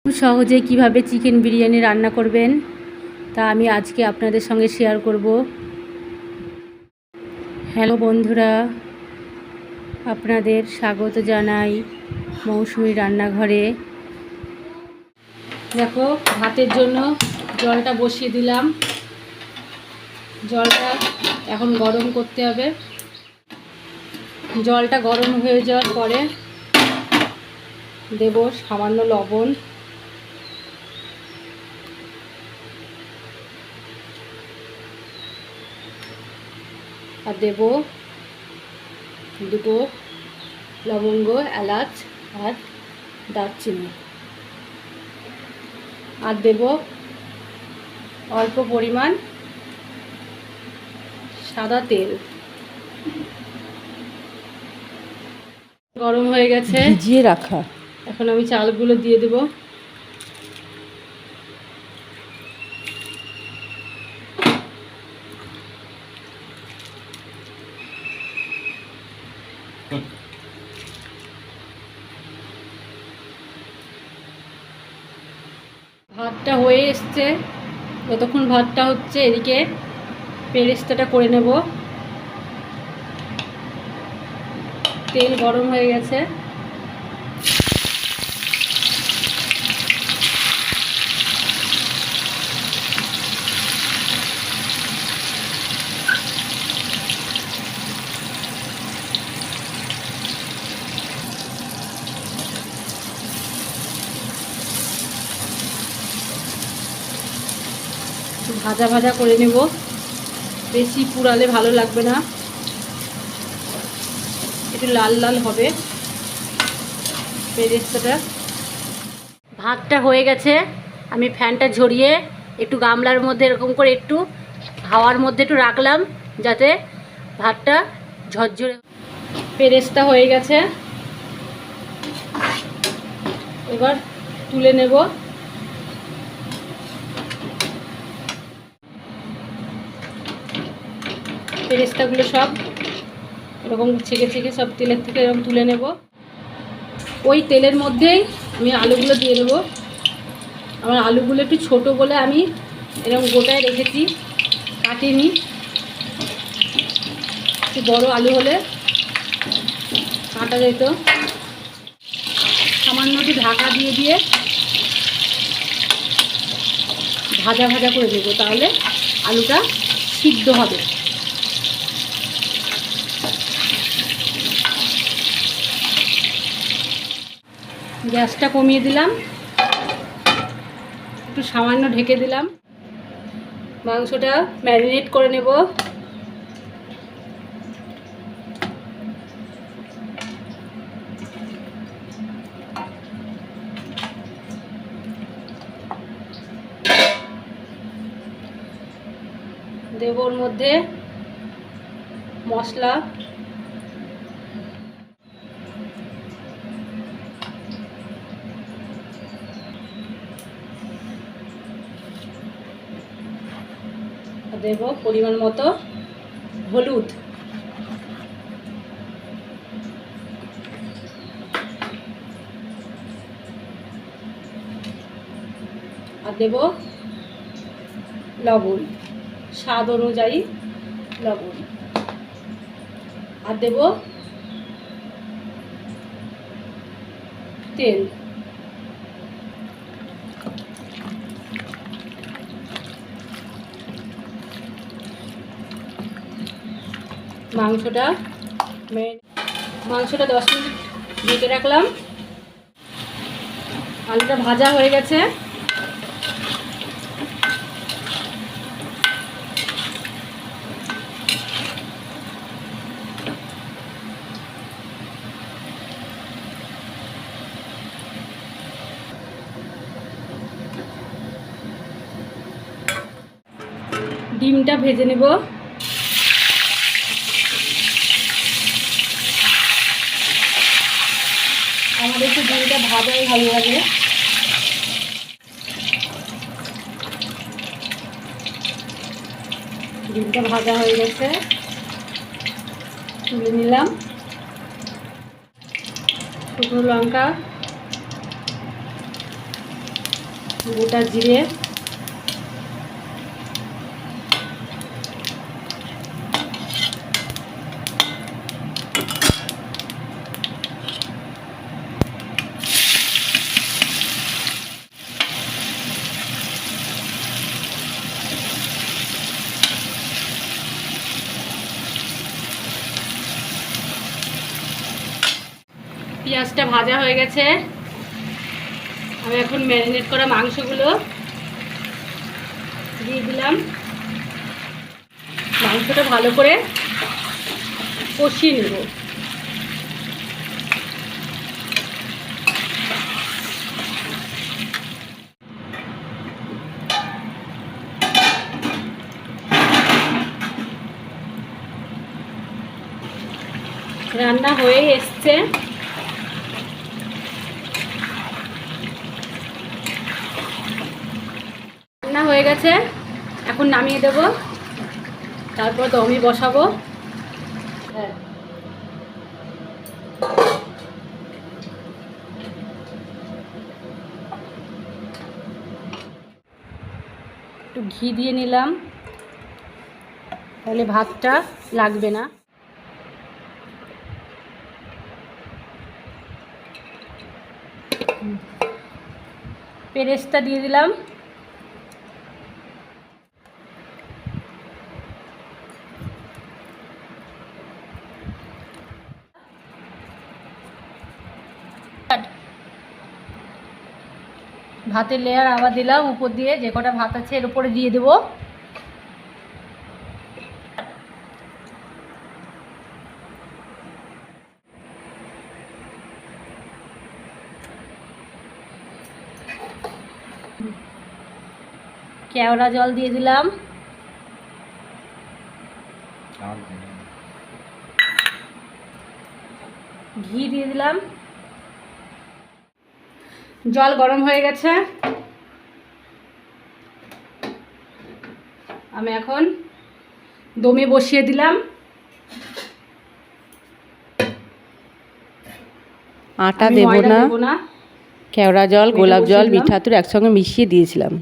খুব সহজে কিভাবে চিকেন বিরিয়ানি রান্না করবেন তা আমি আজকে আপনাদের সঙ্গে শেয়ার করব। হ্যালো বন্ধুরা, আপনাদের স্বাগত জানাই মৌসুমী রান্নাঘরে। দেখো, ভাতের জন্য জলটা বসিয়ে দিলাম। জলটা এখন গরম করতে হবে। জলটা গরম হয়ে যাওয়ার পরে দেব সামান্য লবণ, আর দেব দুটো লবঙ্গ, এলাচ আর দারচিনি, আর দেব অল্প পরিমাণ সাদা তেল। গরম হয়ে গেছে, ভিজিয়ে রাখা। এখন আমি চালগুলো দিয়ে দেব। ভাতটা হয়ে এসছে, যতক্ষণ ভাতটা হচ্ছে এদিকে পেরেস্তাটা করে নেব। তেল গরম হয়ে গেছে, ভাজা ভাজা করে নেব। বেশি পুড়ালে ভালো লাগবে না, একটু লাল লাল হবে পেরেস্তাটা। ভাতটা হয়ে গেছে, আমি ফ্যানটা ঝরিয়ে একটু গামলার মধ্যে এরকম করে একটু হাওয়ার মধ্যে একটু রাখলাম, যাতে ভাতটা ঝরঝরে। পেরেস্তা হয়ে গেছে, এবার তুলে নেব। পেরেস্তাগুলো সব এরকম ছেঁকে ছেঁকে সব তেলের থেকে এরকম তুলে নেব। ওই তেলের মধ্যেই আমি আলুগুলো দিয়ে দেবো। আমার আলুগুলো একটু ছোটো বলে আমি এরকম গোটায় রেখেছি, কাটিনি। একটু বড় আলু হলে কাটা যেত। সামান্য একটু ঢাকা দিয়ে দিয়ে ভাজা ভাজা করে দেবো, তাহলে আলুটা সিদ্ধ হবে। গ্যাসটা কমিয়ে দিলাম, একটু সামান্য ঢেকে দিলাম। মাংসটা ম্যারিনেট করে নেব। দেব ওর মধ্যে মশলা, দেব পরিমাণ মতো হলুদ, আর দেব লবণ, স্বাদ অনুযায়ী লবণ, আর দেব তেল। মাংসটা 10 মিনিট ঢেকে রাখলাম। আলুটা ভাজা হয়ে গেছে, ডিমটা ভেজে নেব। আমাদের একটু ডিমটা ভাজাই ভালো লাগে। ডিমটা ভাজা হয়ে গেছে, তুলে নিলাম। শুকনো লঙ্কা, গোটা জিরে, পেঁয়াজটা ভাজা হয়ে গেছে। আমি এখন ম্যারিনেট করা মাংসগুলো দিয়ে দিলাম। মাংসটা ভালো করে কষিয়ে নেব। রান্না হয়ে এসছে। রান্না হয়ে গেছে, এখন নামিয়ে দেব, তারপর দমে বসাবো। একটু ঘি দিয়ে নিলাম, তাহলে ভাতটা লাগবে না। পেরেস্তা দিয়ে দিলাম। ভাতের লেয়ার আবার দিলাম উপর দিয়ে, যে কটা ভাত আছে এর উপরে দিয়ে দেবো। কেওড়া জল দিয়ে দিলাম। ঘি দিয়ে দিলাম। জল গরম হয়ে গেছে, আমি এখন দমে বসিয়ে দিলাম। আটা দেব না, কেওড়া জল, গোলাপ জল, মিঠা আতর একসঙ্গে মিশিয়ে দিয়েছিলাম।